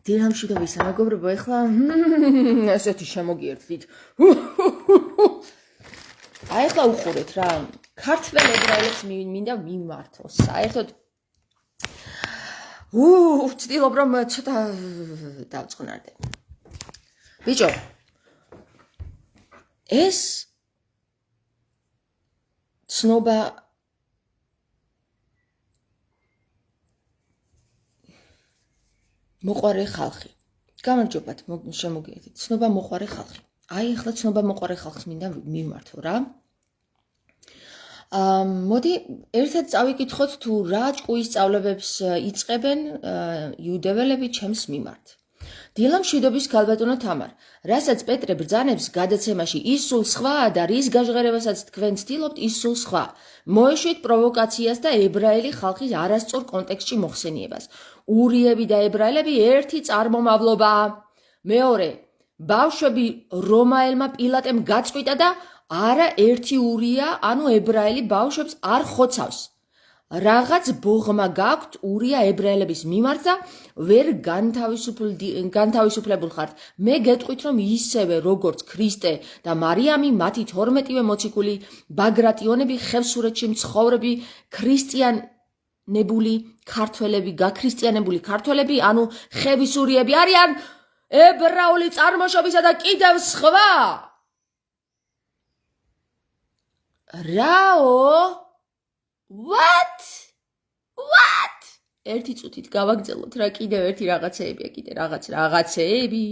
დილამშვიდობის მეგობრებო, ეხლა ესეთი შემოგიერთდით. აი ეხლა უყურეთ რა, ქართველ ებრაელებს მინდა მიმართოს. საერთოდ ვცდილობ რომ ცოტა დავწყნარდე. ბიჭო, ეს ცნობა მოყვარე ხალხი. გამარჯობათ, შემოგიერთდით. ცნობა მოყვარე ხალხი. აი ახლა ცნობა მოყვარე ხალხს მინდა მიმართო რა. მოდი ერთად წავიკითხოთ თუ რა ჭკუის სწავლებებს იწყებენ იუდეველები ჩემს მიმართ. დილამშვიდობის ქალბატონო თამარ, რასაც პეტრე ბრძანებს გადაცემაში ის სულ სხვაა და რის გაჟღერებასაც თქვენ ცდილობთ ის სულ სხვა. მოეშვით პროვოკაციას და ებრაელი ხალხის არასწორ კონტექსტში მოხსენიებას. ურიები და ებრაელები ერთი წარმომავლობაა. მეორე, ბავშვები რომაელმა პილატემ გაწყვიტა და არა ერთი ურია, ანუ ებრაელი ბავშვებს არ ხოცავს. რაღაც ბოღმა გაქვთ ურია ებრაელების მიმართ და ვერ განთავისუფლებულ ხართ. მე გეტყვით რომ ისევე როგორც ქრისტე და მარიამი, მათი 12-ვე მოციქული ბაგრატიონები, ხევსურეთში მცხოვრები ქრისტიანებული ქართველები, ანუ ხევისურიები არიან ებრაული წარმოშობისა და კიდევ სხვა. რაო? What? ერთი წუთით გავაგრძელოთ რა, კიდევ ერთი რაღაცეებია, კიდე რაღაცეები.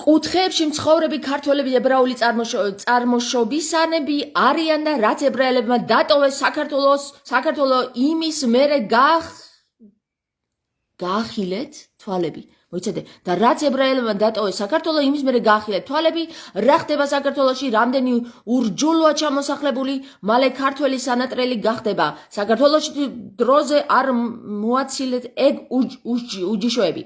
კუთხეებში მცხოვრები ქართველები ებრაული წარმოშობისანები არიან და რაც ებრაელებმა დატოვეს საქართველო იმის მერე გაახილეთ თვალები. მოიცადე, და რაც ებრაელებმა დატოვეს საქართველო იმის მერე გაახილეთ თვალები, რა ხდება საქართველოში, რამდენი ურჯულოა ჩამოსახლებული, მალე ქართველი სანატრელი გახდება. საქართველოში დროზე არ მოაცილეთ ეგ უჯიშოები.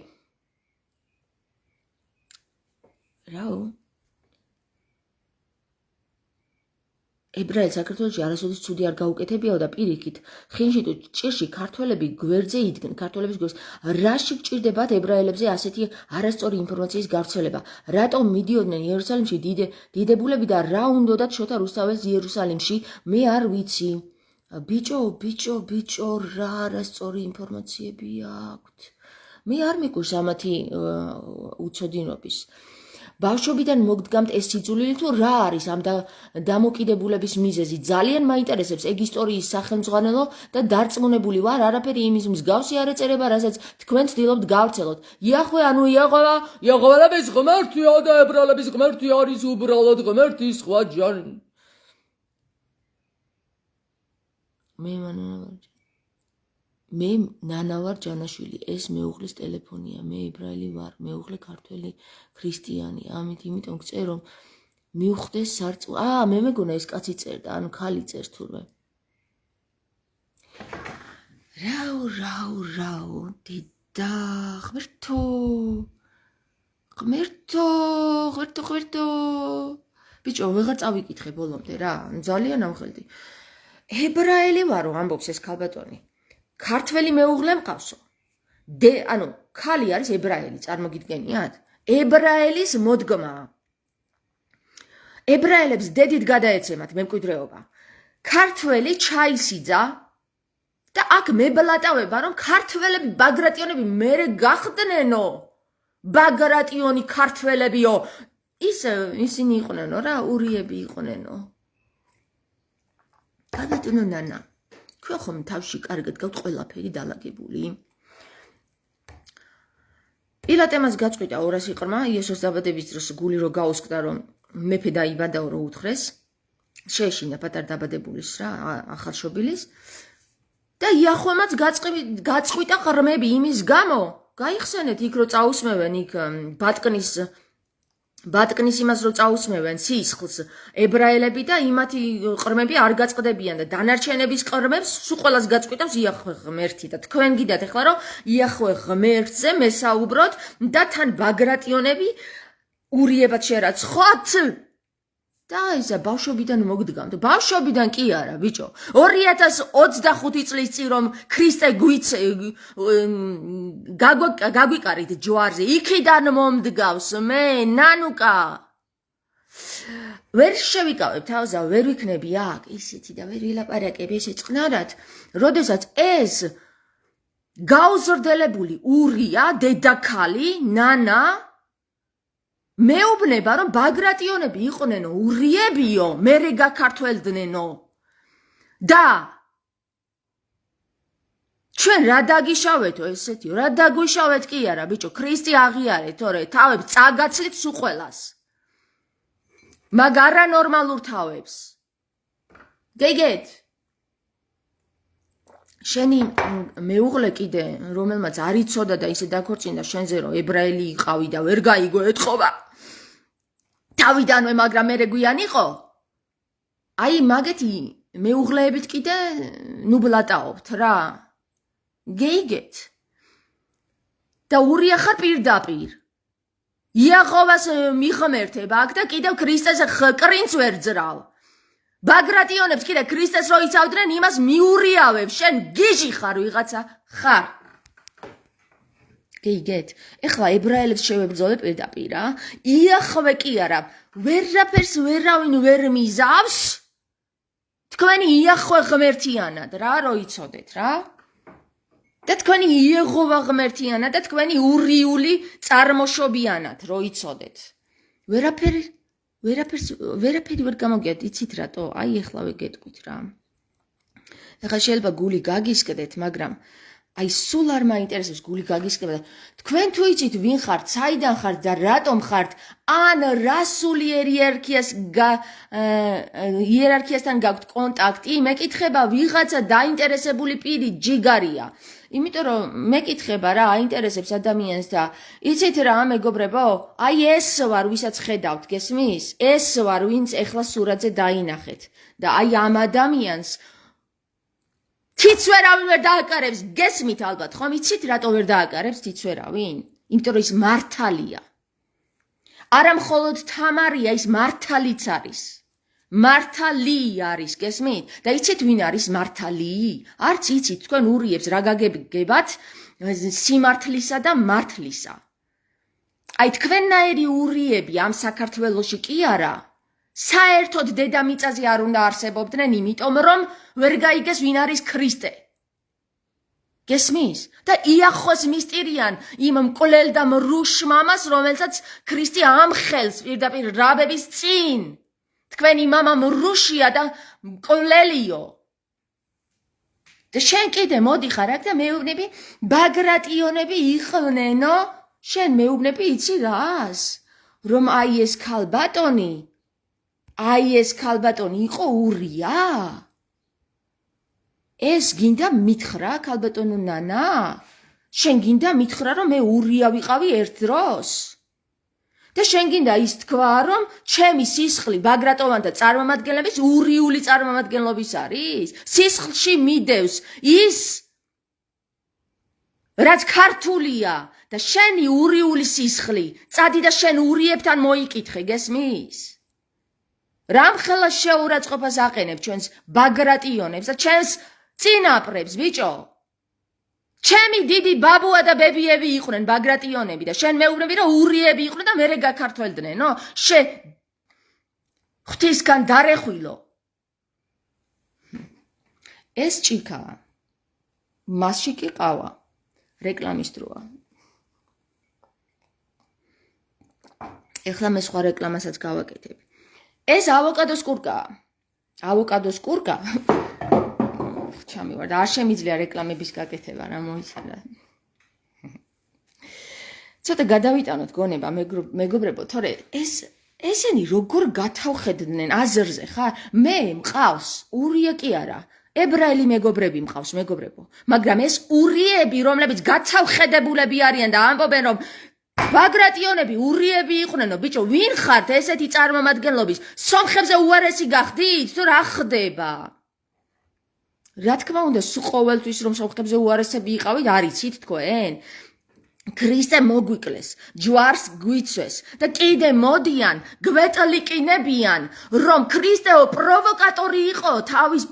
რაო? ებრაელი საქართველოში არასოდეს ცუდი არ გაუკეთებიაო და პირიქით, ხინში თუ ჭირში ქართველები გვერდზე იდგნენ, ქართველების გვერდზე. რაში გჭირდებათ ებრაელებზე ასეთი არასწორი ინფორმაციის გავრცელება? რატომ მიდიოდნენ იერუსალიმში დიდებულები და რა უნდათ შოთა რუსთაველს იერუსალიმში? მე არ ვიცი. ბიჭო, რა არასწორი ინფორმაციები აქვთ. მე არ მიგურს ამათი უცოდინობის. ბავშვობიდან მოგდგამთ ეს სიძულვილი თუ რა არის ამ დამოკიდებულების მიზეზი? ძალიან მაინტერესებს ეგ ისტორიის სახელმძღვანელო და დარწმუნებული ვარ, არაფერი იმის მსგავსი არ ეწერება, რასაც თქვენ ცდილობთ გავრცელოთ. იახვე, ანუ იაღვეების ღმერთია და ებრაელების ღმერთი არის უბრალოდ ღმერთი, სხვა ჯანი. მე ნანა ვარ ჯანაშვილი, ეს მეუღლის ტელეფონია, მე ებრაელი ვარ, მეუღლე ქართველი ქრისტიანი, ამიტომ გწერ რომ მივხვდეს მე მეგონა ეს კაცი წერდა, ანუ ქალი წერს თურმე. რაო, დედა, ღმერთო. ბიჭო, ვეღარ წავიკითხე ბოლომდე რა, ძალიან ამხელდი. ებრაელი ვარო, ამბობს ეს ქალბატონი. ქართველი მეუღლე მყავსო. ანუ ქალი არის ებრაელი, წარმოგიდგენიათ? ებრაელის მოდგმა. ებრაელებს დედით გადაეცემათ მემკვიდრეობა. ქართველი ჩაისიძა და აქ მებლატავება რომ ქართველები ბაგრატიონები მერე გახდნენო. ბაგრატიონი ქართველებიო. ისინი იყვნენო რა, ურიები იყვნენო. ქალბატონო ნანა, თქვენ ხომ თავში კარგად გაქვთ ყველაფერი დალაგებული? პილატემას გაწყვიტა 200 ყრმა იესოს დაბადების დროს გული რო გაუსკდა რომ მეფე დაიბადაო რო უთხრეს, შეეშინა პატარ დაბადებულის რა, ახალშობილის და იახვემაც გაწყვიტა ყრმები იმის გამო, გაიხსენეთ იქ რო წაუსმევენ იქ ბატკნის იმას რო წაუსმევენ სისხლს ებრაელები და იმათი ყრმები არ გაწყდებიან და დანარჩენების ყრმებს სულ ყველას გაწყვიტავს იახვე ღმერთი და თქვენ გიდათ ეხლა რომ იახვე ღმერთზე მესაუბროთ და თან ბაგრატიონები ურიებად შერაცხოთ. და ისა ბავშვობიდან მოგდგამთ. ბავშვობიდან კი არა, ბიჭო. 2025 წლის წინ რომ ქრისტე გაგვიკარით ჯვარზე, იქიდან მომდგავს მე, ნანუკა. ვერ შევიკავებ თავს და ვერ ვიქნები აქ, ისეთი და ვერ ვილაპარაკებ ესე წყნარად, როდესაც ეს გაუზრდელებული ურია, დედაქალი, ნანა მეუბნება რომ ბაგრატიონები იყვნენო, ურიებიო, მერე გაქართველდნენო. და ჩვენ რა დაგიშავეთო ესეთიო, რა დაგვიშავეთ კი არა, ბიჭო, ქრისტე აღიარეთ, თორე თავებს წაგაცლით სულ ყველას. მაგ არანორმალურ თავებს. გეგეთ. შენი მეუღლე კიდე, რომელმაც არ იცოდა და ისე დაქორწინდა შენზე, რომ ებრაელი იყავი და ვერ გაიგო ეთხოვა. თავიდანვე, მაგრამ მერე გვიან იყო. აი მაგეთი მეუღლეებით კიდე ნუბლატაობთ რა. გეიგეთ. და ურია ხარ პირდაპირ. იაყოვას მიხმერთებ აქ და კიდევ ქრისტეს კრინც ვერ ძრავ. ბაგრატიონებს კიდე ქრისტეს რო იცავდნენ, იმას მიურიავებ, შენ გიჟი ხარ ვიღაცა ხარ. გეიგეთ, ეხლა ებრაელებს შევებრძოლე პირდაპირ რა. იახვე კი არა, ვერაფერს ვერავინ ვერ მიზავს. თქვენი იახვე ღმერთიანად რა, რო იცოდეთ რა. და თქვენი იეღოვა ღმერთიანად და თქვენი ურიული წარმოშობიანად რო იცოდეთ. ვერაფერი ვერ გამოგიათ, იცით რატო? აი ეხლავე გეტყვით რა. ეხლა შეიძლება გული გაგისკდეთ, მაგრამ აი სულ არ მაინტერესებს გული გაგისკდება. თქვენ თუ იცით ვინ ხართ, საიდან ხართ და რატომ ხართ, ან რა სული იერარქიასთან გაქვთ კონტაქტი, მეკითხება ვიღაცა დაინტერესებული პირი ჯიგარია. იმიტომ რომ მეკითხება რა აინტერესებს ადამიანს და იცით რა მეგობრებო, აი ეს ვარ ვისაც ხედავთ, გესმის? ეს ვარ ვინც ეხლა სურათზე დაინახეთ და აი ამ ადამიანს თიც ვერავინ ვერ დააკარებს, გესმით ალბათ, ხომ იცით რატო ვერ დააკარებს თიც ვერავინ? იმიტომ რომ ის მართალია. არა მხოლოდ თამარია, ის მართალიც არის. მართალი არის, გესმით? და იცით ვინ არის მართალი? არც იცით, თქვენ ურიებს რა გაგებათ სიმართლისა და მართლისა. აი თქვენნაირი ურიები ამ საქართველოში კი არა, საერთოდ დედამიწაზე არ უნდა არსებობდნენ, იმიტომ რომ ვერ გაიგეს ვინ არის ქრისტე. გესმის? და იახვეს მისტირიან იმ მკვლელ და მრუშ მამას, რომელსაც ქრისტე ამხელს პირდაპირ რაბების წინ. თქვენი მამა მრუშია და მკვლელიო. და შენ კიდე მოდი ხარ აქ და მეუბნები ბაგრატიონები იყვნენო, შენ მეუბნები იცი რას? რომ აი ეს ქალბატონი იყო ურია? ეს გინდა მითხრა ქალბატონო ნანა? შენ გინდა მითხრა რომ მე ურია ვიყავი ერთ დროს? და შენ გინდა ის თქვა რომ ჩემი სისხლი ბაგრატოვანთა წარმომადგენლების ურიული წარმომადგენლობის არის? სისხლში მიდევს ის რაც ქართულია და შენი ურიული სისხლი, წადი და შენ ურიებთან მოიკითხე, გესმის? რამხელა შეურაცხყოფას აყენებ ჩვენს ბაგრატიონებს და ჩვენს წინაპრებს, ბიჭო? ჩემი დიდი ბაბუა და ბებიები იყვნენ ბაგრატიონები და შენ მეუბნები რომ ურიები იყვნენ და მერე გაქართველდნენო? ღვთისგან დარეხვილო. ეს ჭიქაა. მასში კი ყავა. რეკლამის დროა. ეხლა მე სხვა რეკლამასაც გავაკეთებ. ეს ავოკადოს კურკაა. ავოკადოს კურკა ჩამივარ და არ შემიძლია რეკლამების გაკეთება რა მოიცადა. ცოტა გადავიტანოთ გონება მეგობრებო, თორე ესენი როგორ გათავხედდნენ აზრზე ხარ? მე მყავს ურია კი არა. ებრაელი მეგობრები მყავს მეგობრებო, მაგრამ ეს ურიები, რომლებიც გათავხედებულები არიან და ამბობენ რომ ბაგრატიონები ურიები იყვნენო, ბიჭო, ვინ ხართ ესეთი წარმომადგენლობის? სომხებზე უარესი გახდით? თუ რა ხდება? რა თქმა უნდა, სულ ყოველთვის რომ სომხებზე უარესები იყავით, არ იცით თქვენ? ქრისტე მოგვიკლეს, ჯვარს გვიცვეს და კიდე მოდიან, გვეტლიკინებიან, რომ ქრისტეო პროვოკატორი იყო, თავის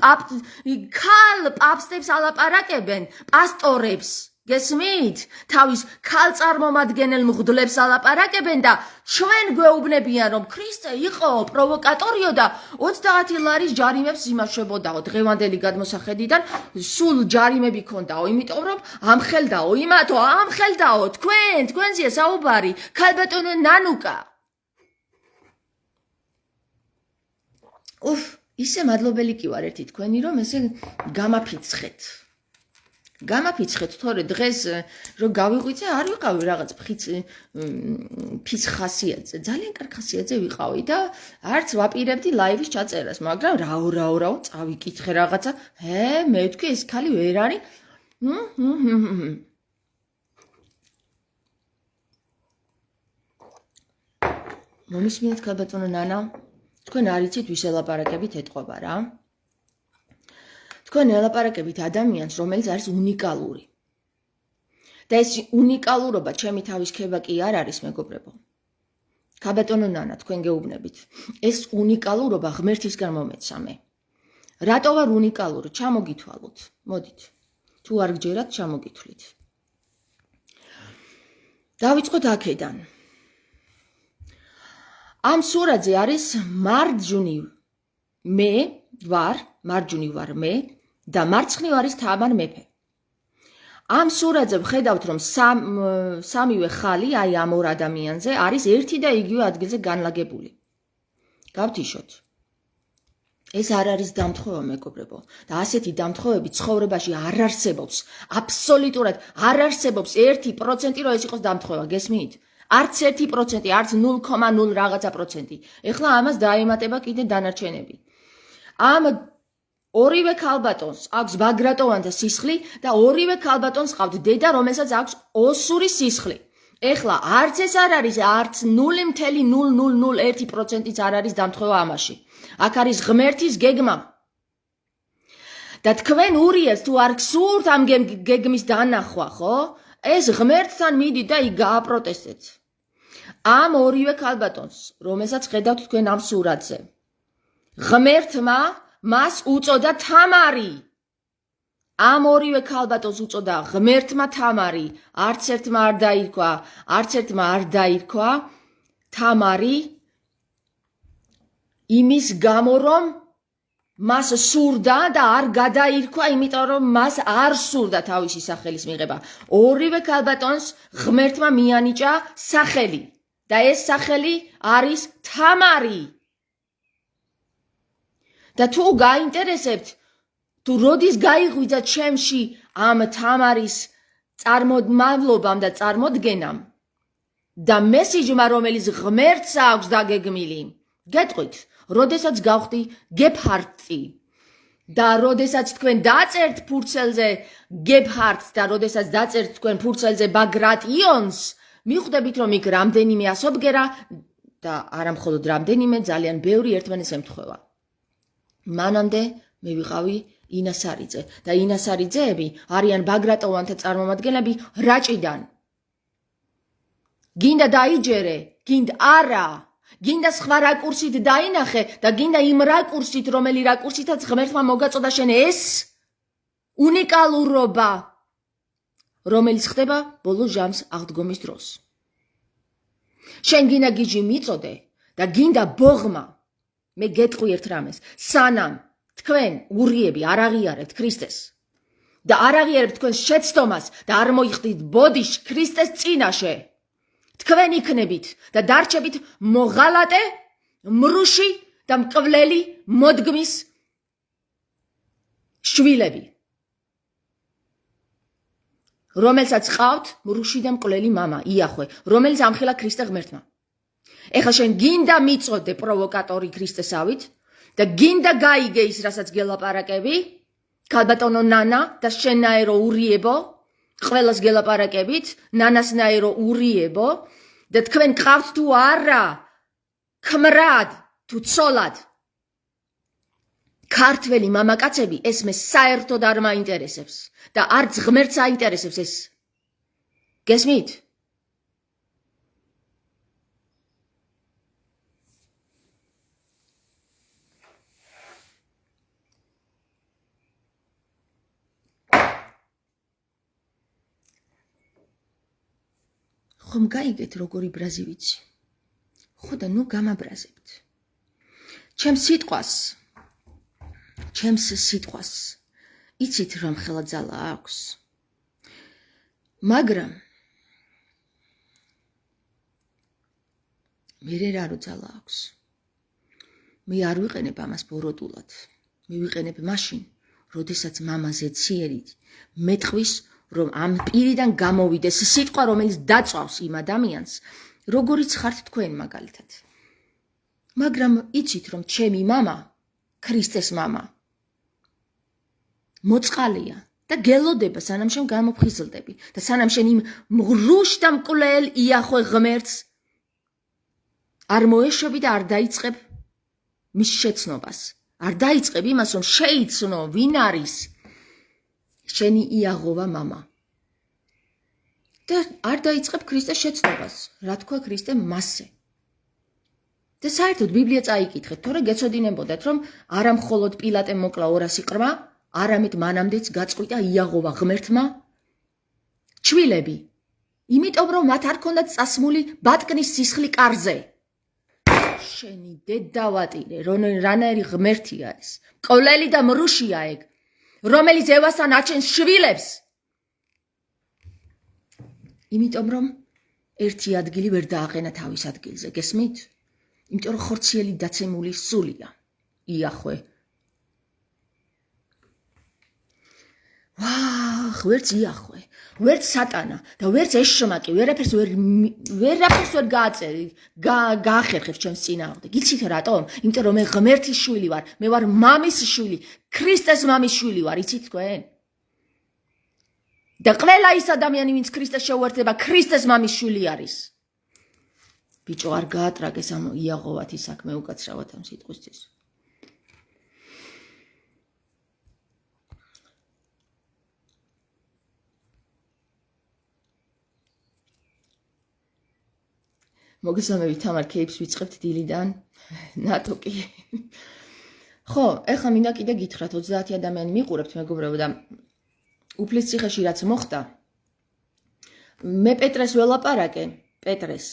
ქალ პაპსტებს ალაპარაკებენ, პასტორებს. გესმით? თავის ქალწარმომადგენელ მღვდლებს ალაპარაკებენ და ჩვენ გვეუბნებიან, რომ ქრისტე იყო პროვოკატორიო და 30 ლარის ჯარიმებს იმაშვებოდაო დღევანდელი გადმოსახედიდან, სულ ჯარიმები ქონდაო, იმიტომ რომ ამხელდაო, იმათო ამხელდაო, თქვენზეა საუბარი, ქალბატონო ნანუკა. ისე მადლობელი კი ვარ ერთი თქვენი, რომ ესე გამაფიცხეთ. გამაფიცხეთ, თორე დღეს რომ გავიღვიძე, არ ვიყავი რაღაც ფიც ხასიათზე, ძალიან კარგ ხასიათზე ვიყავი და არც ვაპირებდი ლაივის ჩაწერას, მაგრამ რაო, წავიკითხე რაღაცა, მე ვთქვი ეს ქალი ვერ არის. მომისმინეთ ქალბატონო ნანა, თქვენ არ იცით ვის ელაპარაკებით ეთყობა რა. თქვენ ელაპარაკებით ადამიანს, რომელიც არის უნიკალური. და ეს უნიკალურობა ჩემი თავის ქება კი არ არის, მეგობრებო. ქალბატონო ნანა, თქვენ გეუბნებით. ეს უნიკალურობა ღმერთისგან მომეცა მე. რატო ვარ უნიკალური? ჩამოგითვალოთ. მოდით. თუ არ გჯერათ, ჩამოგითვლით. დავიწყოთ აქედან. ამ სურათზე არის მარჯვნივ ვარ მე და მარცხნივ არის თამარ მეფე. ამ სურათზე ვხედავთ, რომ სამივე ხალი, აი ამ ორ ადამიანზე არის ერთი და იგივე ადგილზე განლაგებული. გავთიშოთ. ეს არ არის დამთხოვა, მეგობრებო. და ასეთი დამთხოვები ცხოვრებაში არ არსებობს. აბსოლუტურად არ არსებობს 1%, რომ ეს იყოს დამთხოვა, გესმით? არც 1%, არც 0,0 რაღაცა პროცენტი. ეხლა ამას დაემატება კიდე დანარჩენები. ამ ორივე ქალბატონს აქვს ბაგრატოვანთა სისხლი და ორივე ქალბატონს ყავთ დედა, რომელსაც აქვს ოსური სისხლი. ეხლა არც ეს არ არის, არც 0,0001%-იც არ არის დამთხოვა ამაში. აქ არის ღმერთის გეგმა. და თქვენ ურიას თუ არ გსურთ ამ გეგმის დანახვა, ხო? ეს ღმერთთან მიდით და იქ გააპროტესტეთ. ამ ორივე ქალბატონს, რომელსაც ხედავთ თქვენ ამ სურათზე. ღმერთმა მას უწოდა თამარი. ამ ორივე ქალბატონს უწოდა ღმერთმა თამარი. არც ერთმა არ დაირქვა თამარი იმის გამო, რომ მას სურდა და არ გადაირქვა, იმიტომ რომ მას არ სურდა თავისი სახელის მიღება. ორივე ქალბატონს ღმერთმა მიანიჭა სახელი და ეს სახელი არის თამარი. და თუ გაინტერესებთ, თუ როდის გაიღვიძა ჩემში ამ თამარის წარმომავლობამ და წარმოდგენამ და მესიჯმა, რომელიც ღმერთს აქვს დაგეგმილი, გეტყვით, როდესაც გავხდი გეფჰარტი და როდესაც თქვენ დაწერთ ფურცელზე გეფჰარტს და როდესაც დაწერთ თქვენ ფურცელზე ბაგრატიონს, მიხვდებით, რომ იქ რამდენიმე ასობგერა და არა მხოლოდ რამდენიმე, ძალიან ბევრი ერთმანეთს ემთხვევა. მანამდე მე ვიყავი ინასარიძე და ინასარიძეები არიან ბაგრატოვანთა წარმომადგენლები რაჭიდან. გინდა დაიჯერე, გინდა არა. გინდა სხვა რაკურსით დაინახე და გინდა იმ რაკურსით, რომელი რაკურსითაც ღმერთმა მოგაწოდა შენ ეს უნიკალურობა, რომელიც ხდება ბოლო ჟამს აღდგომის დროს. შენ გინდა გიჟი მიწოდე და გინდა ბოღმა. მე გეტყვი ერთ რამეს, სანამ თქვენ ურიები არ აღიარებთ ქრისტეს და არ აღიარებთ თქვენ შეცდომას და არ მოიხდით ბოდიშ ქრისტეს წინაშე, თქვენ იქნებით და დარჩებით მოღალატე, მრუში და მკვლელი მოდგმის შვილები, რომელსაც ყავთ მრუში და მკვლელი მამა იახვე, რომელიც ამხელა ქრისტე ღმერთმა. ეხლა შენ გინდა მიწოდე პროვოკატორი ქრისტესავით და გინდა გაიგე ის, რასაც გელაპარაკები, ქალბატონო ნანა და შენაერო ურიებო, ყველას გელაპარაკებით, ნანასნაერო ურიებო და თქვენ ყავთ თუ არა ქმრად თუ ცოლად ქართველი მამაკაცები, ეს მე საერთოდ არ მაინტერესებს და არც ღმერთს აინტერესებს ეს. გესმით? ხომ გაიგეთ როგორი ბრაზი ვიცი? ხო და ნუ გამაბრაზებთ. ჩემს სიტყვას იცით რომ ხელა ძალა აქვს. მაგრამ მე რა ძალა აქვს. მე არ ვიყენებ ამას ბოროტულად. მე ვიყენებ მაშინ, როდესაც მამაზე ციერით მეტყვის, რომ ამ პირიდან გამოვიდეს სიტყვა, რომელიც დაწვავს იმ ადამიანს, როგორიც ხართ თქვენ მაგალითად. მაგრამ იცით რომ ჩემი მამა, ქრისტეს მამა, მოწყალია და გელოდება სანამ შენ გამოფხიზლდები და სანამ შენ იმ მღრუშ და მკვლელ იახვე ღმერთს არ მოეშვები და არ დაიწყებ მის შეცნობას. არ დაიწყებ იმას, რომ შეიცნო ვინ არის შენი იაღოვა მამა. და არ დაიწყებ ქრისტეს შეცნობას, რა თქვა ქრისტემ მასზე. და საერთოდ ბიბლია წაიკითხეთ, თორე გეცოდინებოდეთ, რომ არა მხოლოდ პილატემ მოკლა 200 ყრმა, არამედ მანამდეც გაწყვიტა იაღოვა ღმერთმა ჩვილები, იმიტომ რომ მათ არ ქონდათ წასმული ბატკნის სისხლი კარზე. შენი დედავატირე, რანაირი ღმერთია ეს, მკვლელი და მრუშია ეგ, რომელიც ევასთან აჩენს შვილებს. იმიტომ რომ ერთი ადგილი ვერ დააყენა თავის ადგილზე, გესმით? იმიტომ რომ ხორციელი დაცემული სულია. იახვე. ვერც იახვე, ვერც სატანა და ვერც ეშმაკი, ვერაფერს ვერ გაახერხებს ჩემს წინააღმდეგ. იცით რატომ? იმიტომ რომ მე ღმერთის შვილი ვარ, მე ვარ მამის შვილი, ქრისტეს მამის შვილი ვარ, იცით თქვენ? და ყველა ის ადამიანი, ვინც ქრისტეს შეუერთდება, ქრისტეს მამის შვილი არის. ბიჭო, არ გაატრაგეს ამ იაღოვათი საქმე უკაცრავად ამ სიტყვისთვის. მოგესალმებით, თამარ კეიპს ვიწყებთ დილიდან. ნატო კი. ხო, ეხლა მინდა კიდე გითხრათ, 30 ადამიანი მიყურებთ, მეგობრებო და უფლის ციხეში რაც მოხდა. მე პეტრეს ველაპარაკე, პეტრეს.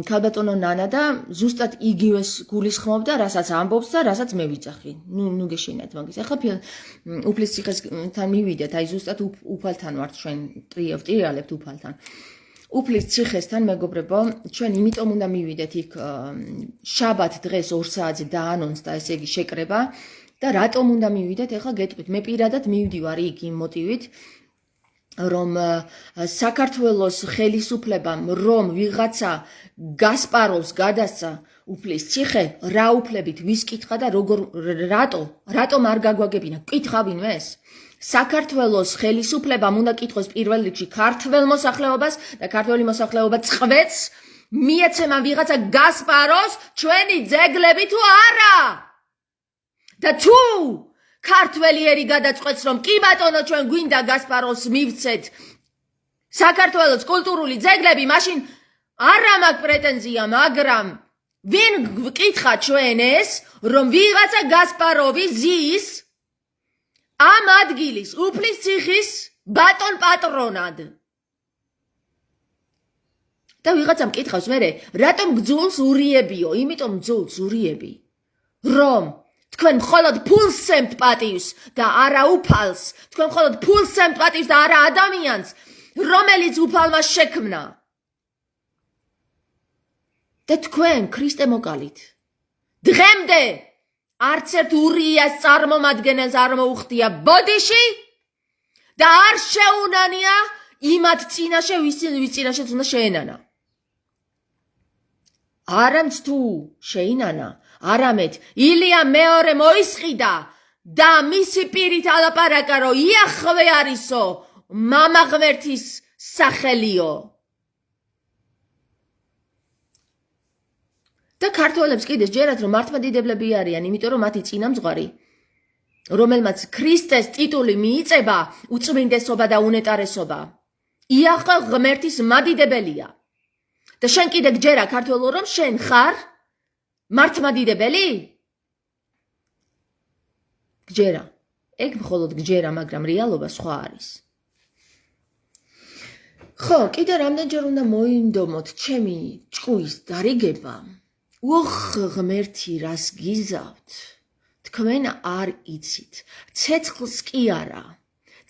ქალბატონო ნანა და ზუსტად იგივეს გულისხმობდა, რასაც ამბობს და რასაც მე ვიძახი. ნუ გეშინათ მაგის. ეხლა უფლის ციხესთან მივიდეთ, აი ზუსტად უფალთან ვართ ჩვენ ტრიალებთ უფალთან. უფლის ციხესთან მეგობრებო, ჩვენ იმიტომ უნდა მივიდეთ იქ შაბათ დღეს 2 საათზე დაანონსდა ესე იგი შეკრება და რატომ უნდა მივიდეთ? ეხლა გეტყვით, მე პირადად მივდივარ იქ იმ მოტივით, რომ საქართველოს ხელისუფლებამ რომ ვიღაცა გასპაროვს გადასცა უფლის ციხე, რა უფლებით ვის კითხა და რატომ არ გაგვაგებინა? კითხავინმე ეს? საქართველოს ხელისუფლებამ უნდა კითხოს პირველ რიგში ქართველ მოსახლეობას და ქართველი მოსახლეობა წყვეტს მიეცემა ვიღაცა გასპაროს ჩვენი ძეგლები თუ არა. და თუ ქართველი ერი გადაწყვეტს რომ კი ბატონო ჩვენ გვინდა გასპაროს მივცეთ საქართველოს კულტურული ძეგლები, მაშინ არა მაქვს პრეტენზია, მაგრამ ვინ გკითხა ჩვენ ეს რომ ვიღაცა გასპაროვი ზის ამ ადგილის უფლის ციხის ბატონ პატრონად. და ვიღაცამ კითხავს მერე, რატომ გძულს ურიებიო? იმიტომ გძულს ურიები, რომ თქვენ მხოლოდ ფულს სემთ პატივს და არა უფალს, თქვენ მხოლოდ ფულს სემთ პატივს და არა ადამიანს, რომელიც უფალმა შექმნა. და თქვენ ქრისტე მოკალით. დღემდე არც ერთ ურიას წარმომადგენელს არ მოუხდია ბოდიში და არ შეუნანია იმათ წინაშე, ვის წინაშეც უნდა შეენანა. არამც თუ შეინანა, არამედ ილია მეორე მოისყიდა და მისი პირით ალაპარაკა, რომ იახვე არისო, მამა ღმერთის სახელიო. და ქართველებს კიდე ჯერათ რომ მართლმადიდებლები არიან, იმიტომ რომ მათი წინამძღვარი, რომელმაც ქრისტეს ტიტული მიიწება, უწმინდესობა და უნეტარესობა, იახვე ღმერთის მადიდებელია. და შენ კიდე გჯერა ქართველო რომ შენ ხარ მართლმადიდებელი? გჯერა. ეგ მხოლოდ გჯერა, მაგრამ რეალობა სხვა არის. ხო, კიდე რამდენჯერ უნდა მოინდომოთ ჩემი ჭკუის დარიგება. უხ ღმერთი რას გიზავთ? თქვენ არ იცით. ცეცხლს კი არა.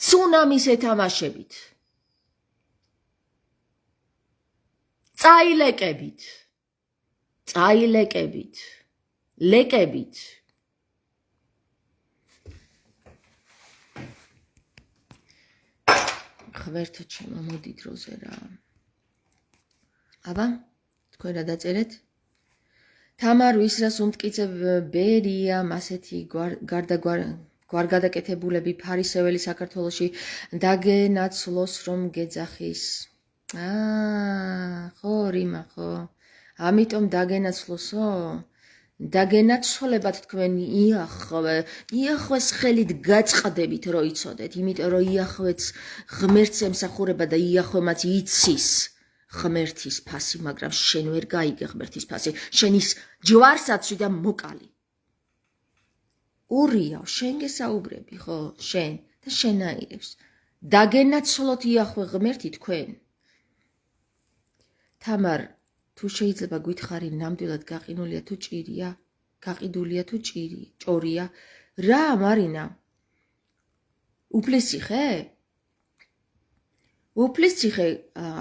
ცუნამის ეთამაშებით. წაილეკებით. წაილეკებით. ლეკებით. ღმერთო ჩემო, მოდი დროზე რა. აბა, თქვენ რა დაწერეთ? თამარ ვისრას უმტკიცებ ბერია, მასეთი გვარგადაკეთებულები ფარისეველი საქართველოში დაგენაცვლოს რომ გეძახის. ხო, რიმა, ხო. ამიტომ დაგენაცვლოსო? დაგენაცვლებად თქვენ იახვეს ხელით გაწყდებით, რომ იცოდეთ, იმიტომ რომ იახვეც ღმერთს ემსახურება და იახვემაც იცის ღმერთის ფასი, მაგრამ შენ ვერ გაიგე ღმერთის ფასი, შენ ის ჯვარსაცვი და მოკალი. ურიაო, შენ გესაუბრები, ხო, შენ და შენაირებს. დაგენაცვლოთ იახვე ღმერთი თქვენ. თამარ, თუ შეიძლება გითხარი ნამდვილად გაყინულია თუ ჭირია, გაყიდულია თუ ჭორია, რა მარინა? უფლისციხე? უფლისციხე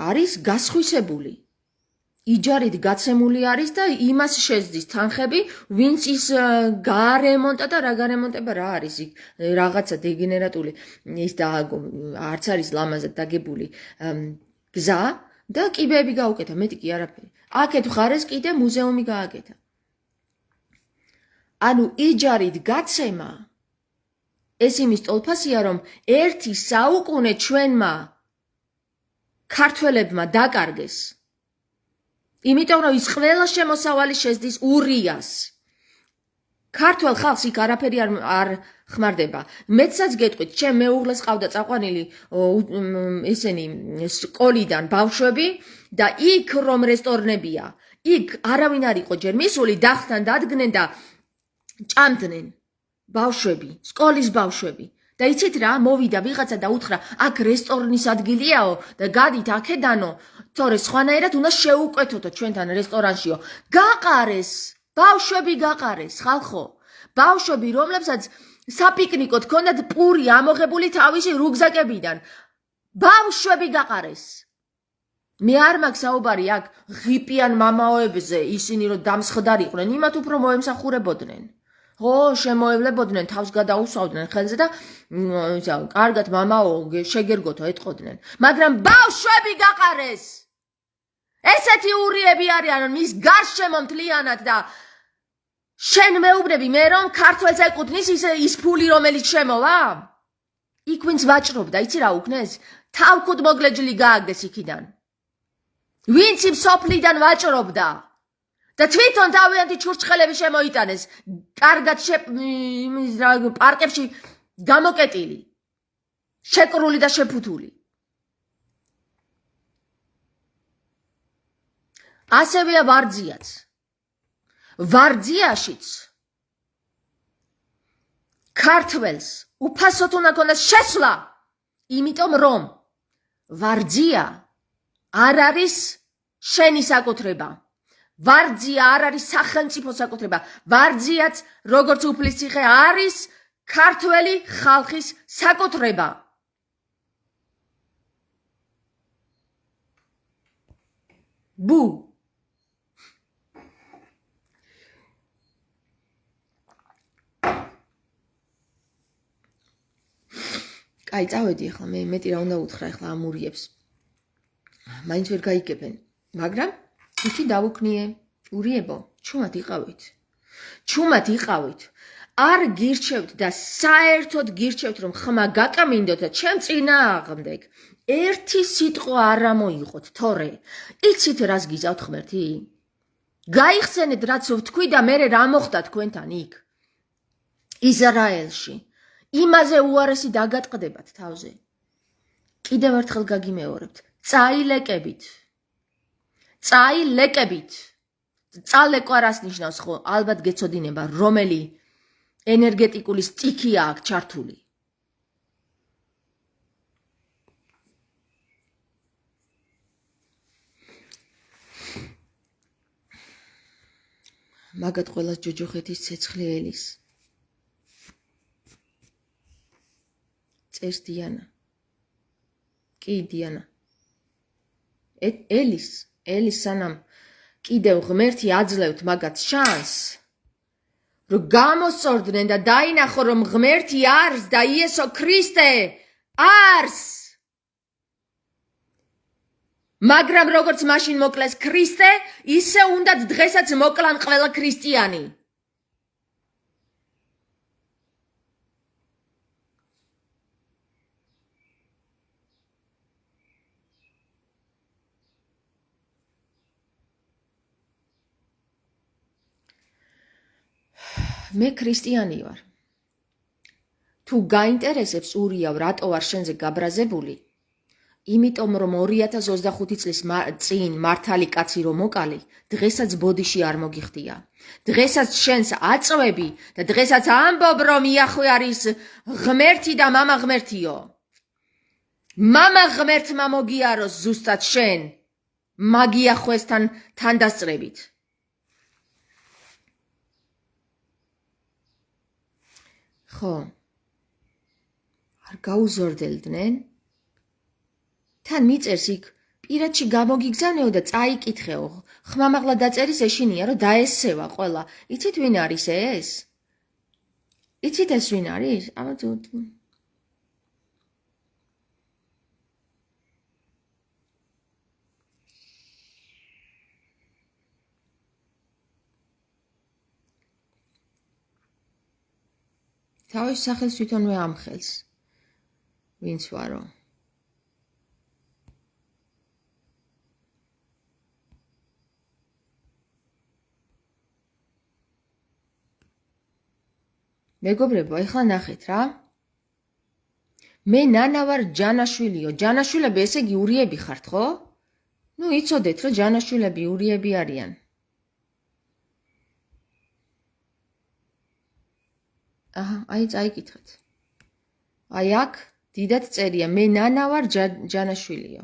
არის გასხვისებული. იჯარით გაცემული არის და იმას შეძდის თანხები, ვინც ის გარემონტა და რა გარემონტება რა არის იქ, რაღაცა დეგენერატული, ის და არც არის ლამაზად დაგებული გზა და კიბეები გაუკეთა, მეტი კი არაფერი. აქეთ მხარეს კიდე მუზეუმი გააკეთა. ანუ იჯარით გაცემა ეს იმის ტოლფასია, რომ ერთი საუკუნე ჩვენმა ქართველებმა დაკარგეს. იმიტომ რომ ის ყველა შემოსავალი შეძდის ურიას. ქართველ ხალხს იქ არაფერი არ ხმარდება. მეცაც გეტყვით, ჩემ მეუღლეს ყავდა წაყვანილი ესენი სკოლიდან ბავშვები და იქ რომ რესტორნებია, იქ არავინ არ იყო ჯერ მისული, დახთან დადგნენ და ჭამდნენ ბავშვები, სკოლის ბავშვები. და იცით რა, მოვიდა ვიღაცა და უთხრა, აქ რესტორნის ადგილიაო და გადით აქედანო, თორე სხვანაირად უნდა შეუკვეთოთო ჩვენთან რესტორანშიო. გაყარეს, ბავშვები გაყარეს, ხალხო. ბავშვები, რომლებსაც საპიკნიკოდ ჰქონდათ პური ამოღებული თავისი რუგზაკებიდან. ბავშვები გაყარეს. მე არ მაქვს საუბარი აქ ღიპიან მამაოებზე, ისინი რომ დამსხდარიყვნენ, იმათ უფრო მოემსახურებოდნენ. ხო, შემოევლებოდნენ, თავს გადაუსვავდნენ ხელზე და კარგად მამაო შეგერგოთო ეტყოდნენ. მაგრამ ბავშვები გაყარეს. ესეთი ურიები არიან, მის გარშემო მთლიანად და შენ მეუბნები მე რომ ქართველს ეკუთვნის ის ფული რომელიც შემოვა? იქ ვინც ვაჭრობდა, იცი რა უქნეს? თავქუდ მოგლეჯილი გააგდეს იქიდან. ვინც იმ სოფლიდან ვაჭრობდა და თვითონ თავიანთი ჩურჩხელები შემოიტანეს, კარგად პარკებში გამოკეტილი, შეკრული და შეფუთული. ასევეა ვარძიაც. ვარძიაშიც ქართველს უფასოდ უნდა ქონდეს შესვლა, იმიტომ რომ ვარძია არ არის შენი საკუთრება. ვარძია არ არის სახელმწიფო საკუთრება. ვარძიაც როგორც უფლისციხე არის ქართველი ხალხის საკუთრება. ბუ კაი, წავედი ახლა, მე მეტი რა უნდა უთხრა ახლა ამ ურიებს. მაინც ვერ გაიგებენ, მაგრამ იქი დავუქნიე. ურიებო, ჩუმად იყავით. ჩუმად იყავით. არ გირჩევთ და საერთოდ გირჩევთ რომ ხმა გაკამინდოთ და ჩემ წინააღმდეგ ერთი სიტყვა არ ამოიღოთ, თორე იცით რას გიზავთ ღმერთი? გაიხსენეთ რაც ვთქვი და მე რა მოხდა თქვენთან იქ ისრაელში. იმაზე უარესი დაგატყდებათ თავზე. კიდევ ერთხელ გაგიმეორებთ, წაილეკებით. წაილეკებით. წალეკვა რას ნიშნავს ხო? ალბათ გეცოდინება რომელი ენერგეტიკული სტიქია აქ ჩართული. მაგათ ყველას ჯოჯოხეთის ცეცხლი ელის. წერს დიანა. კი დიანა. ელის სანამ კიდევ ღმერთი აძლევთ მაგათ შანსს, რომ გამოსწორდნენ და დაინახო, რომ ღმერთი არის და იესო ქრისტე არის. მაგრამ როგორც მაშინ მოკლეს ქრისტე, ისე უნდათ დღესაც მოკლან ყველა ქრისტიანი. მე ქრისტიანი ვარ. თუ გაინტერესებს ურიავ, რატო ვარ შენზე გაბრაზებული, იმიტომ რომ 2025 წლის წინ მართალი კაცი რომ მოკალი, დღესაც ბოდიში არ მოგიხდია. დღესაც შენს აწვევი და დღესაც ამბობ, რომ იახვე არის ღმერთი და მამა ღმერთიო. მამა ღმერთმა მოგიაროს ზუსტად შენ მაგიახვესთან თანდასწრებით. ხო, არ გაუზორდელდნენ? თან მიწერს იქ, პირადში გამოგიგზავნეო და წაიკითხეო. ხმამაღლა დაწერის ეშინია, რომ დაესევა ყველა. იცით ვინ არის ეს? იცით ეს ვინ არის? თავის სახელს თვითონვე ამხელს. ვინც ვარო? მეგობრებო, ეხლა ნახეთ რა. მე ნანა ვარ ჯანაშვილიო. ჯანაშვილები ესე იგი ურიები ხართ, ხო? ნუ იცოდეთ, რომ ჯანაშვილები ურიები არიან. აჰა, აი წაიკითხეთ. აი აქ დიდად წერია, მე ნანა ვარ ჯანაშვილიო.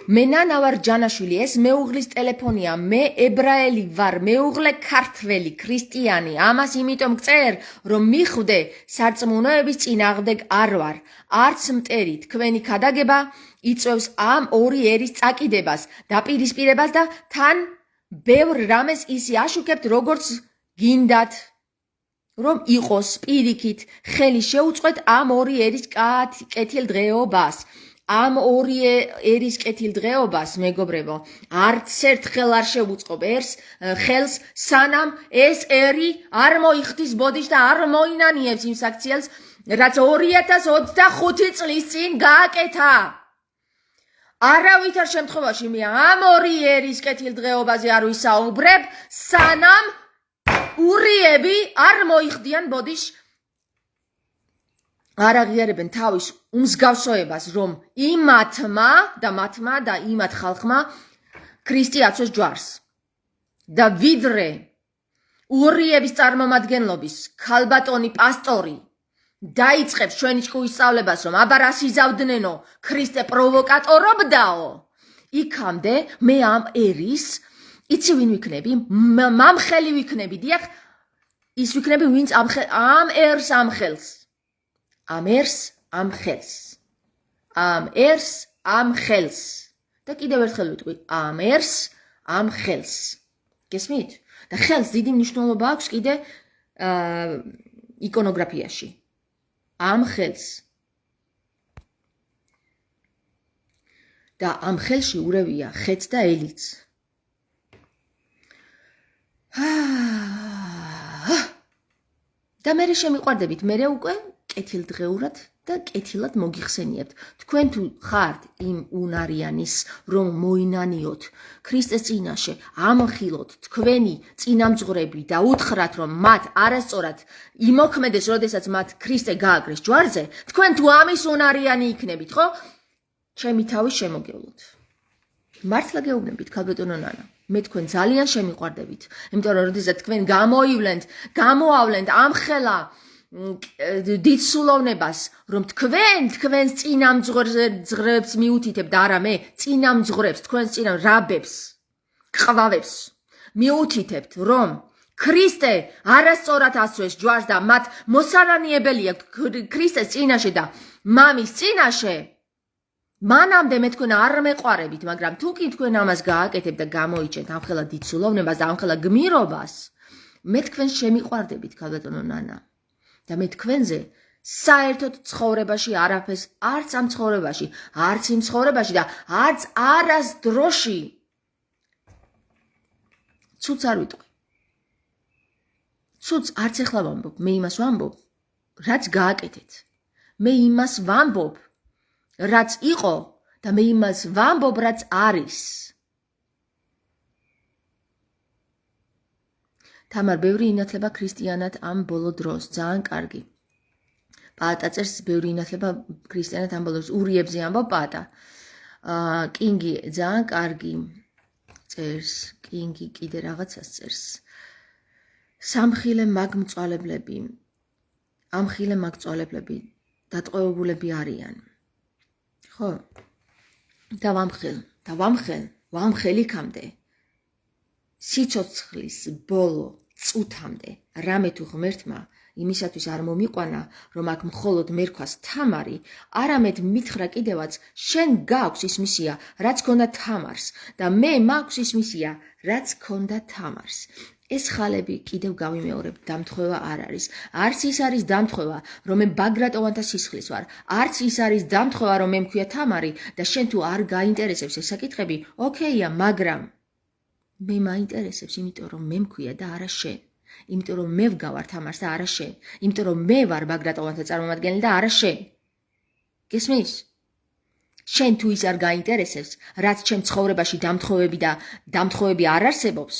მე ნანა ვარ ჯანაშვილი, ეს მეუღლის ტელეფონია, მე ებრაელი ვარ, მეუღლე ქართველი, ქრისტიანი. ამას იმიტომ გწერ, რომ მიხვდე სარწმუნოების წინააღმდეგ არ ვარ. არც მტერი თქვენი ქადაგება იწვევს ამ ორი ერის წაკიდებას, დაპირისპირებას და თან ბევრ რამეს ისე აშუქებთ, როგორც გინდათ. რომ იყოს პირიქით, ხელი შეუწყვეთ ამ ორი ერის კეთილდღეობას. ამ ორი ერის კეთილდღეობას, მეგობრებო, არც ერთხელ არ შევუწყობ ხელს, სანამ ეს ერი არ მოიხდის ბოდიშს და არ მოინანიებს იმ საქციელს, რაც 2025 წლის წინ გააკეთა. არავითარ შემთხვევაში მე ამ ორი ერის კეთილდღეობაზე არ ვისაუბრებ, სანამ ურიები არ მოიხდიან ბოდიშს. არ აღიარებენ თავის უმსგავსოებას, რომ იმათმა და იმათ ხალხმა ქრისტე აცვეს ჯვარს. და ვიდრე ურიების წარმომადგენლობის ქალბატონი პასტორი დაიწყებს ჩვენი ჭკუის სწავლებას, რომ აბა რას იზავდნენო, ქრისტე პროვოკატორობდაო, იქამდე მე ამ ერის იცი ვინ ვიქნები? მამხელი ვიქნები, დიახ, ის ვიქნები, ვინც ამ ერს ამხელს. ამ ერს ამხელს. და კიდევ ერთხელ ვიტყვი, ამ ერს ამხელს. გესმით? და ხელს დიდი მნიშვნელობა აქვს კიდე იკონოგრაფიაში. ამხელს. და ამ ხელში ურევია ხეც და ელიც. და მე შემიყვარდებით, მე უკვე კეთილდღეურად და კეთილად მოგიხსენიებთ. თქვენ თუ ხართ იმ უნარიანის, რომ მოინანიოთ ქრისტეს წინაშე, ამხილოთ თქვენი წინამძღვრები და უთხრათ, რომ მათ არასწორად იმოქმედეს, როდესაც მათ ქრისტე გააგრეს ჯვარზე, თქვენ თუ ამის უნარიანი იქნებით, ხო? ჩემი თავი შემოგევლოთ. მართლა გეუბნებით, ქალბატონო ნანა. მე თქვენ ძალიან შემიყვარდებით, იმიტომ რომ როდესაც თქვენ გამოავლენთ ამხელა დიდ სულოვნებას, რომ თქვენს წინამძღვრებს მიუთითებთ, არა მე, წინამძღვრებს, თქვენს რაბებს, ყვავებს მიუთითებთ, რომ ქრისტე არასწორად ასვეს ჯვარს და მათ მოსარანიებელია ქრისტეს წინაშე და მამის წინაშე. მანამდე მე თქვენ არ მეყვარებით, მაგრამ თუ კი თქვენ ამას გააკეთებთ და გამოიჩენთ ამხელა დიდსულოვნებას და ამხელა გმირობას, მე თქვენ შემიყვარდებით, ქალბატონო ნანა. და მე თქვენზე საერთოდ ცხოვრებაში არაფერს, არც ამ ცხოვრებაში, არც იმ ცხოვრებაში და არც არასდროში ცუც არ ვიტყვი. ცუც არც ეხლა ვამბობ, მე იმას ვამბობ, რაც გააკეთეთ. მე იმას ვამბობ, რაც იყო და მე იმას ვამბობ, რაც არის. თამარ, ბევრი ინათლება ქრისტიანად ამ ბოლო დროს, ძალიან კარგი. პაატა წერს, ბევრი ინათლება ქრისტიანად ამ ბოლო დროს, ურიებზე ამბობ პაატა. კინგი ძალიან კარგი წერს, კინგი კიდე რაღაცას წერს. სამხილე მაგმწვალებლები, ამხილე მაგწვალებლები დატყვევებულები არიან. ხო? და ვამხელ იქამდე. სიცოცხლის ბოლო წუთამდე რამე თუ ღმერთმა იმისათვის არ მომიყვანა, რომ აქ მხოლოდ მერქვას თამარი, არამედ მითხრა კიდევაც, შენ გაქვს ის მისია, რაც ქონდა თამარს და მე მაქვს ის მისია, რაც ქონდა თამარს. ეს ხალები კიდევ გავიმეორებ, დამთხვევა არ არის. არც ის არის დამთხვევა, რომ მე ბაგრატოვანთა სისხლის ვარ, არც ის არის დამთხვევა, რომ მე მქვია თამარი და შენ თუ არ გაინტერესებს ეს საკითხები, ოკეია, მაგრამ მე მაინტერესებს, იმიტომ რომ მე მქვია და არა შენ. იმიტომ რომ მე ვგავარ თამარს და არა შენ. იმიტომ რომ მე ვარ ბაგრატოვანთა წარმომადგენელი და არა შენ. გესმის? შენ თუ ის არ გაინტერესებს, რაც ჩემ ცხოვრებაში დამთხოვები არ არსებობს,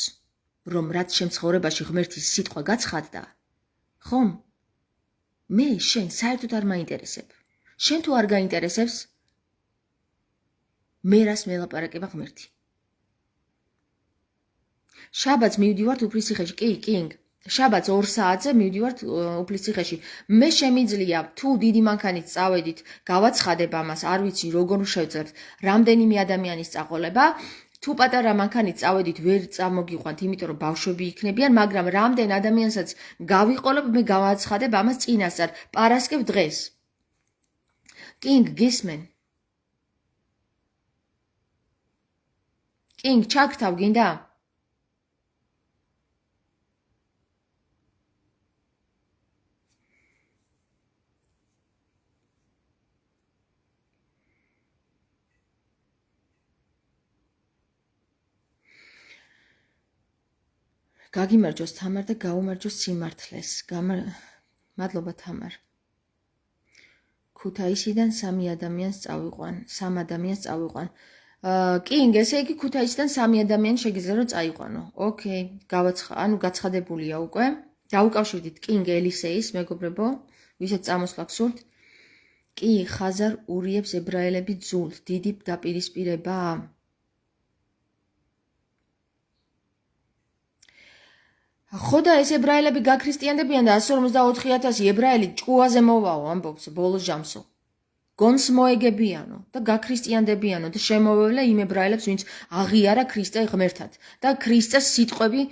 რომ რაც ჩემ ცხოვრებაში ღმერთის სიტყვა გაცხადდა, ხომ? მე შენ საერთოდ არ მაინტერესებ. შენ თუ არ გაინტერესებს, მე რას მელაპარაკება ღმერთი. შაბათს მივდივართ უფლისციხეში, კი, კინგ. შაბათს 2 საათზე მივდივართ უფლისციხეში. მე შემიძლია თუ დიდი მანქანით წავედით, გავაცხადებ ამას, არ ვიცი როგორ შევწერთ, რამდენიმე ადამიანის წაყოლება. თუ პატარა მანქანით წავედით, ვერ წამოგიყვანთ, იმიტომ რომ ბავშვები იქნებიან, მაგრამ რამდენ ადამიანსაც გავიყოლებ, მე გავაცხადებ ამას წინასწარ, პარასკევ დღეს. კინგ, გისმენ? კინგ, ჩაგთავ გინდა? გაგიმარჯოს თამარ და გაუმარჯოს სიმართლეს. მადლობა თამარ. ქუთაისიდან 3 ადამიანს წავიყვან. კინგ, ესე იგი ქუთაისიდან 3 ადამიანი შეგიძლია რომ წაიყვანო. ოკეი, გაცხადებულია უკვე. დაუკავშირდით კინგ ელისეის მეგობრებო, ვისაც წამოსვლა გსურთ. კი, ხაზარ ურიებს ებრაელები ძულთ, დიდი დაპირისპირება. ხო და ეს ებრაელები გაქრისტიანდებიან და 154,000 ებრაელი ჭკუაზე მოვაო, ამბობს ბოლო ჟამსო. გონს მოეგებიანო და გაქრისტიანდებიანო და შემოვევლე იმ ებრაელებს, ვინც აღიარა ქრისტე ღმერთად და ქრისტეს სიტყვები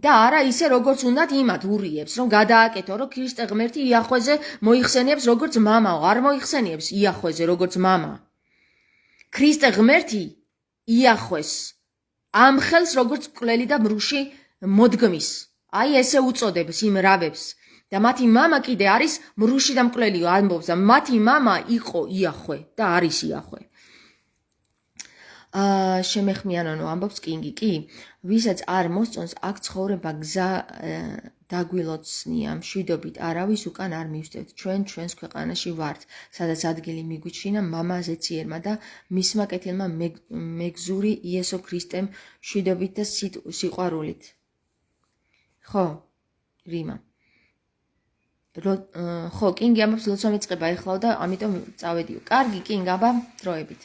და არა ისე როგორც უნდათ იმათ ურიებს, რომ გადააკეთო, რომ ქრისტე ღმერთი იახვეზე მოიხსენიებს როგორც მამაო, არ მოიხსენიებს იახვეზე როგორც მამა. ქრისტე ღმერთი იახვეს ამხელს როგორც მკვლელი და მრუში მოდგმის. აი ესე უწოდებს იმ რავებს და მათი მამა კიდე არის მრუში და მკვლელი, ამბობს და მათი მამა იყო იახვე და არის იახვე. შემეხმიანანო ამბობს კინგი, კი, ვისაც არ მოსწონს აქ ცხოვრება გზა დაგვილოცნია, მშვიდობით არავის უკან არ მივსდევთ, ჩვენს ქვეყანაში ვართ, სადაც ადგილი მიგვიჩინა მამა ზეციერმა და მისმა კეთილმა მეგზური იესო ქრისტემ მშვიდობით და სიყვარულით. ხო, რიმა. ხო, კინგი ამბობს ლოცვა მიწყება ეხლაო და ამიტომ წავედიო. კარგი, კინგ, აბა, დროებით.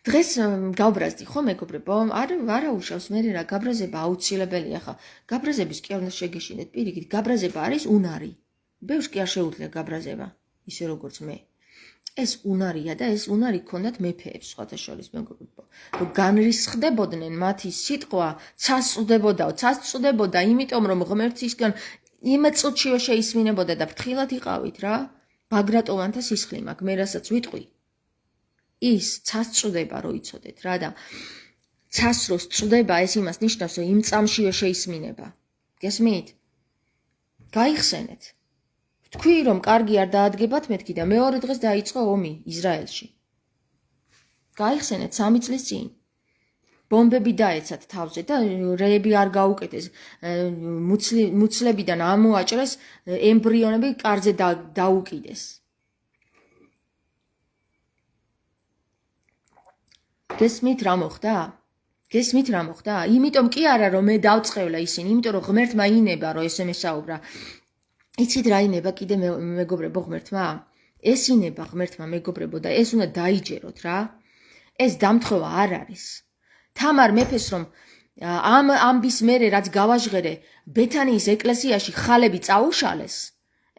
დღეს გავბრაზდი, ხო, მეგობრებო? არა უშავს, მე რა გაბრაზება აუცილებელია ხა. გაბრაზების კი არ უნდა შეგეშინდეთ, პირიქით, გაბრაზება არის უნარი. ბევრს კი არ შეუძლია გაბრაზება, ისე როგორც მე. ეს უნარია და ეს უნარი ჰქონდათ მეფეებს სხვათა შორის მეგობრებო. რომ განრისხდებოდნენ მათი სიტყვა ცასწვდებოდა, იმიტომ რომ ღმერთისგან იმ წუთშიო შეისმინებოდა და ფრთხილად იყავით რა. ბაგრატოვანთა სისხლი მაქვს, მე რასაც ვიტყვი. ის ცასწვდება რო იცოდეთ რა და ცას რო სწვდება ეს იმას ნიშნავს რომ იმ წამშიო შეისმინება. გესმით? გაიხსენეთ. თქვი რომ კარგი არ დაადგებათ მეთქი და მეორე დღეს დაიწყო ომი ისრაელში. გაიხსენეთ 3 წლის წინ. ბომბები დაეცათ თავზე და რეები არ გაუკეთეს. მუცლებიდან ამოაჭრეს ემბრიონები კარზე დაუკიდეს. გესმით რა მოხდა? გესმით რა მოხდა? იმიტომ კი არა რომ მე დავწყევლა ისინი, იმიტომ რომ ღმერთმა ინება რომ ესე მესაუბრა. იცით რა ინება კიდე მეგობრებო ღმერთმა? ეს ინება ღმერთმა მეგობრებო და ეს უნდა დაიჯეროთ რა. ეს დამთხევა არ არის. თამარ მეფეს რომ ამ ამბის მერე რაც გავაჟღერე ბეთანიის ეკლესიაში ხალები წაუშალეს,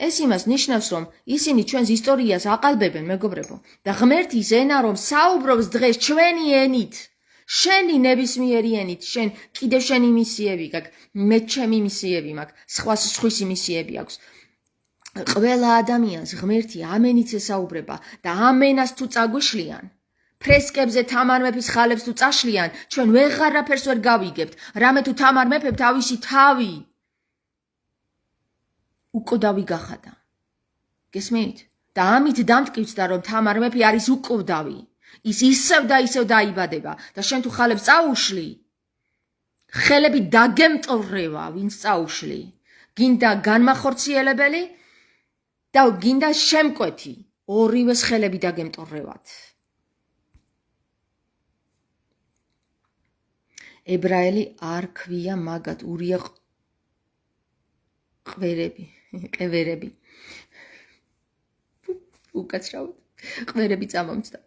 ეს იმას ნიშნავს რომ ისინი ჩვენს ისტორიას აყალბებენ მეგობრებო და ღმერთის ენა რომ საუბრობს დღეს ჩვენი ენით. შენი ნებისმიერი ენით, შენ კიდევ შენი მისიები გაქვს, მე ჩემი მისიები მაქვს, სხვისი მისიები აქვს. ყველა ადამიანს ღმერთი ამენით ესაუბრება და ამენას თუ წაგვიშლიან, ფრესკებზე თამარ მეფის ხალებს თუ წაშლიან, ჩვენ ვეღარაფერს ვერ გავიგებთ, რამე თუ თამარ მეფემ თავისი თავი უკვდავი გახადა. გესმით? და ამით დამტკიცდა რომ თამარ მეფე არის უკვდავი. ის ისევ და ისევ დაიბადება და შენ თუ ხალებს წაუშლი, ხელები დაგემტვრევა, ვინც წაუშლი. გინდა განმახორციელებელი და გინდა შემკვეთი, ორივეს ხელები დაგემტვრევათ. ებრაელი არ ქვია მაგათ, ურია ყვერები. უკაცრავად, ყვერები წამომწდა.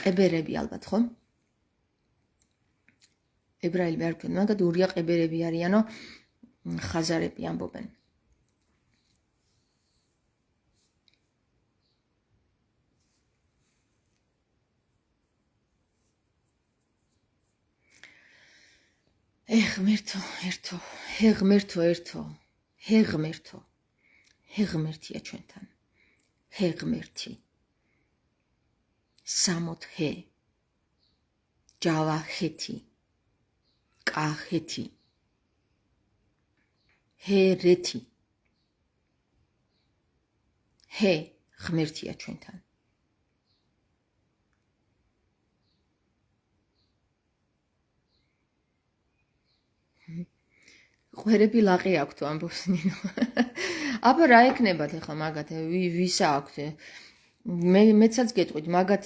ყებერები ალბათ ხო? ებრაელები არ ქვია მაგათ, ურია ყებერები არიანო ხაზარები ამბობენ. ღმერთია ჩვენთან. ღმერთი. სამოთ ჯავახეთი. კახეთი. რეთი. ღმერთია ჩვენთან. ყვერები ლაყი აქვთ ამბობს ნინო. აბა რა ეკნებათ ახლა მაგათ, ვისა აქვთ? მეცაც გეტყვით, მაგათ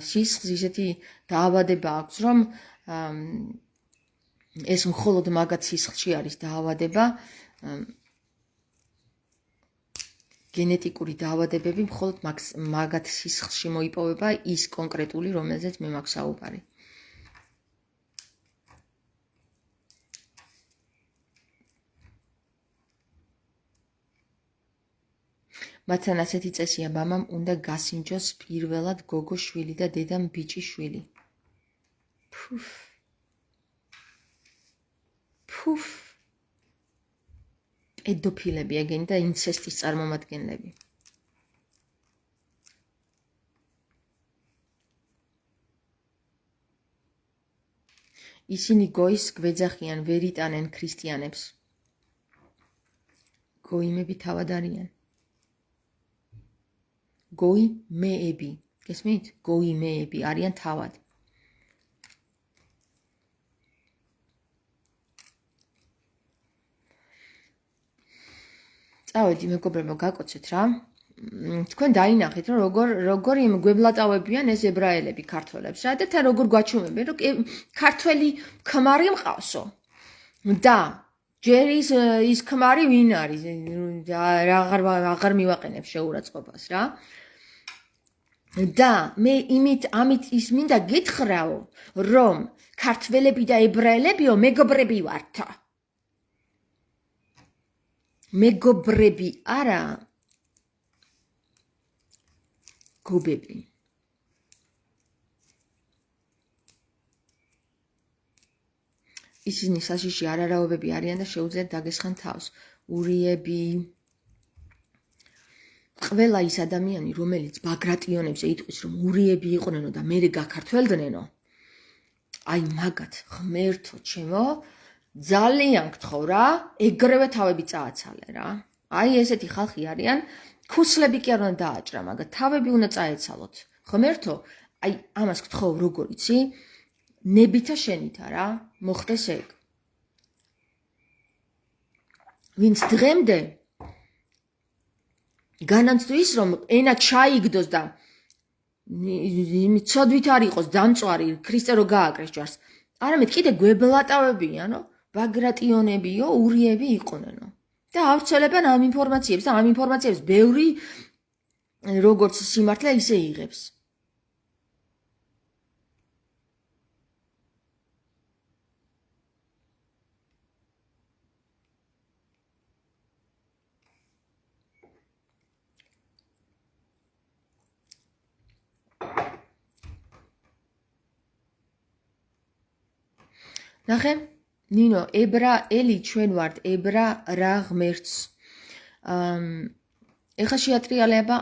სისხლს ისეთი დაავადება აქვს, რომ ეს მხოლოდ მაგათ სისხლში არის დაავადება. გენეტიკური დაავადებები მხოლოდ მაგათ სისხლში მოიპოვება ის კონკრეტული, რომელზეც მე მაქვს საუბარი. მათთან ასეთი წესია, მამამ უნდა გასინჯოს პირველად გოგო შვილი და დედამ ბიჭი შვილი. ფუფ. პედოფილები ეგენი და ინცესტის წარმომადგენლები. ისინი გოის გვეძახიან, ვერ იტანენ ქრისტიანებს. გოიმები თავად არიან. გოიმეები, გესმით? გოიმეები არიან თავად. წავედი მეგობრებო, გაკოცეთ რა. თქვენ დაინახეთ, რომ როგორ იმ გვებლატავებიან ეს ებრაელები ქართველებს რა და თან როგორ გვაჩვენებენ, რომ ქართველი ქმარი მყავსო. და ჯერ ის ქმარი ვინ არის? აღარ მივაყენებ შეურაცხყოფას რა. და მე ამით ის მინდა გითხრაო, რომ ქართველები და ებრაელებიო მეგობრები ვართ. მეგობრები არა გობები. ისინი საშიში არარავები არიან და შეუძლიათ დაგესხან თავს. ურიები ყველა ის ადამიანი, რომელიც ბაგრატიონებს იტყვის, რომ ურიები იყვნენო და მერე გაქართველდნენო, აი მაგათ ღმერთო ჩემო, ძალიან გთხოვ რა, ეგრევე თავები წააცალე რა. აი ესეთი ხალხი არიან, ქუსლები კი არ უნდა დააჭრა, მაგრამ თავები უნდა წაეცალოთ. ღმერთო, აი ამას გთხოვ როგორ იცი? ნებითა შენითა რა, მოხდეს ეგ. ვინც დღემდე განაცდის რომ ენა ჩაიგდოს და ცოდვით არ იყოს დამწვარი ქრისტე რო გააკრეს ჯარს. არამედ კიდე გვებლატავებიანო, ბაგრატიონებიო, ურიები იყვნენო. და ავრცელებენ ამ ინფორმაციებს და ამ ინფორმაციებს ბევრი როგორც სიმართლე ისე იღებს. ნახე, ნინო, ებრა ელი ჩვენ ვართ, ებრა რა ღმერთს. ეხლა შეატრიალება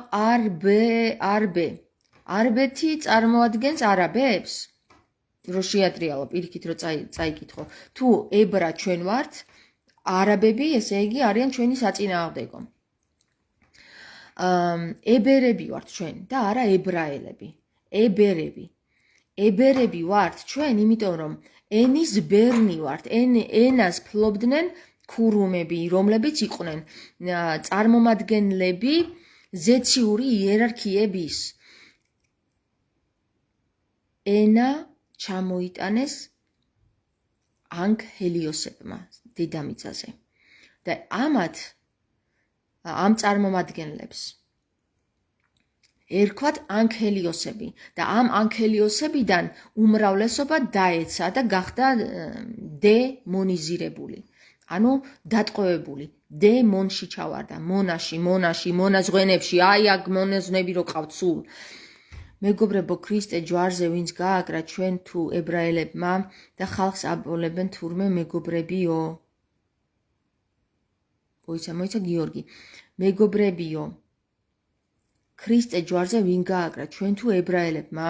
არბეთი წარმოადგენს არაბებს? რო შეატრიალო, პირიქით რო წაიკითხო. თუ ებრა ჩვენ ვართ, არაბები, ესე იგი არიან ჩვენი საწინააღმდეგო. ებერები ვართ ჩვენ და არა ებრაელები. ებერები ვართ ჩვენ, იმიტომ რომ ენის ბერნი ვართ, ენას ფლობდნენ ქურუმები, რომლებიც იყვნენ წარმომადგენლები ზეციური იერარქიების. ენა ჩამოიტანეს ანგჰელიოსებმა დედამიწაზე და ამ წარმომადგენლებს ერქვათ ანგჰელიოსები და ამ ანგჰელიოსებიდან უმრავლესობა დაეცა და გახდა დემონიზირებული. ანუ დატყვევებული, დემონში ჩავარდა, მონაში, მონაზღვენებში, აი აქ მონაზვნები რო ყავთ სულ. მეგობრებო, ქრისტე ჯვარზე ვინც გააკრა ჩვენ თუ ებრაელებმა და ხალხს აბოლებენ თურმე მეგობრებიო. მოიცა გიორგი. მეგობრებიო. ქრისტე ჯვარზე ვინ გააკრა ჩვენ თუ ებრაელებმა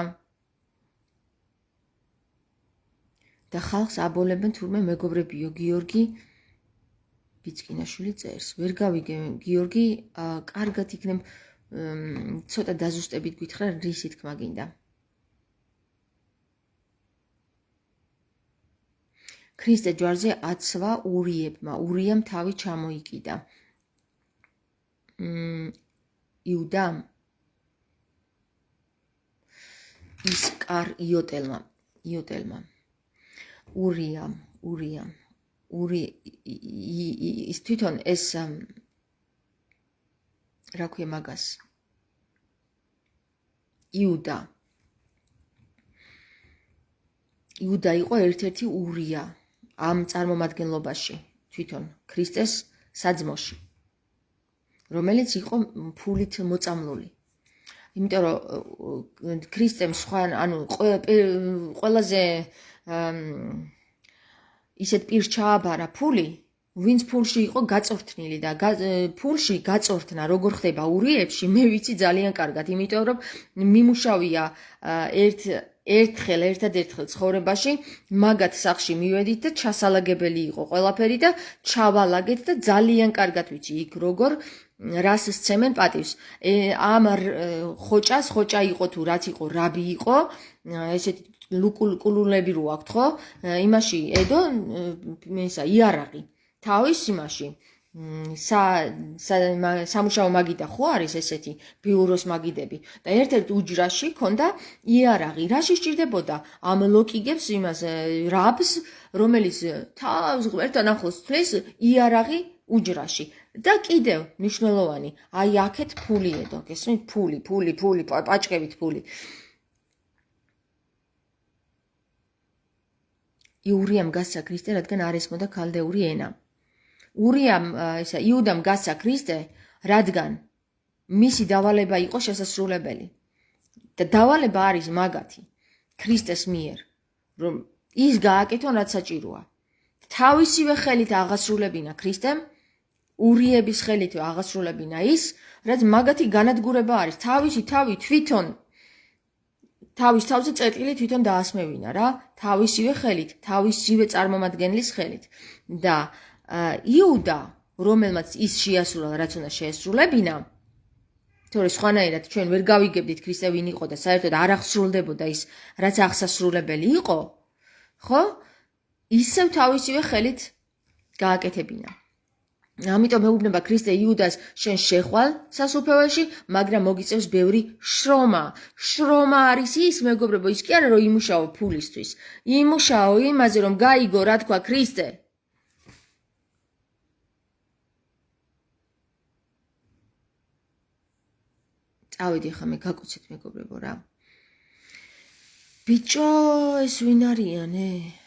და ხალხს აბოლებენ თურმე მეგობრებიო. გიორგი ბიძკინაშვილი წერს. ვერ გავიგე გიორგი, კარგად იქნებ ცოტა დაზუსტებით გითხრა რის ითქმა გინდა. ქრისტე ჯვარზე აცვა ურიებმა, ურიამ თავი ჩამოიკიდა. იუდამ იოტელმა ურიამ ის თვითონ ეს რა ქვია მაგას იუდა იყო ერთ-ერთი ურია ამ წარმომადგენლობაში თვითონ ქრისტეს საძმოში, რომელიც იყო ფულით მოწამლული. იმიტომ რომ ქრისტემ სხვა, ანუ ყველაზე ისეთ პირს ჩააბარა ფული, ვინც ფულში იყო გაწორთნილი და ფულში გაწორთნა როგორ ხდება ურიებში, მე ვიცი ძალიან კარგად, იმიტომ რომ მიმუშავია ერთადერთხელ ცხოვრებაში მაგათ სახში მივედით და ჩასალაგებელი იყო ყველაფერი და ჩავალაგეთ და ძალიან კარგად ვიცი იქ როგორ რას სცემენ პატივს. ამ ხოჭა იყო თუ რაც იყო, რაბი იყო, ესეთი ლუკულულები რო აქვთ, ხო? იმაში ედო იარაღი. თავის იმაში სამუშაო მაგიდა ხო არის ესეთი ბიუროს მაგიდები და ერთ-ერთ უჯრაში ქონდა იარაღი. რაში სჭირდებოდა? ამ ლოკიგებს იმას რაბს, რომელიც თავს ღმერთთან ახლოს თვლის იარაღი უჯრაში. და კიდევ მნიშვნელოვანი, აი აქეთ ფული ედო, გესმით? ფული, პაჭკებით ფული. ურიამ გასცა ქრისტე, რადგან არ ესმოდა ქალდეული ენა. იუდამ გასცა ქრისტე, რადგან მისი დავალება იყო შესასრულებელი. და დავალება არის მაგათი ქრისტეს მიერ, რომ ის გააკეთონ, რაც საჭიროა. თავისივე ხელით აღასრულებინა ქრისტემ, ურიების ხელით აღასრულებინა ის, რაც მაგათი განადგურება არის. თავისი თავი თვითონ თავის თავზე წერტილი თვითონ დაასმევინა რა, თავისივე ხელით, თავისივე წარმომადგენლის ხელით. და იუდა, რომელმაც ის შეასრულა, რაც უნდა შეესრულებინა, თორე სხვანაირად ჩვენ ვერ გავიგებდით ქრისტე ვინ იყო და საერთოდ არ აღსრულდებოდა ის, რაც აღსასრულებელი იყო, ხო? ისევ თავისივე ხელით გააკეთებინა. ამიტომ მეუბნება ქრისტე იუდას შენ შეხვალ სასუფეველში, მაგრამ მოგიწევს ბევრი შრომა. შრომა არის ის, მეგობრებო, ის კი არა რომ იმუშაო ფულისთვის. იმუშაო იმაზე, რომ გაიგო, რა თქვა ქრისტე. წავედი ხა მე გაკოცეთ მეგობრებო რა. ბიჭო, ეს ვინ არიანე?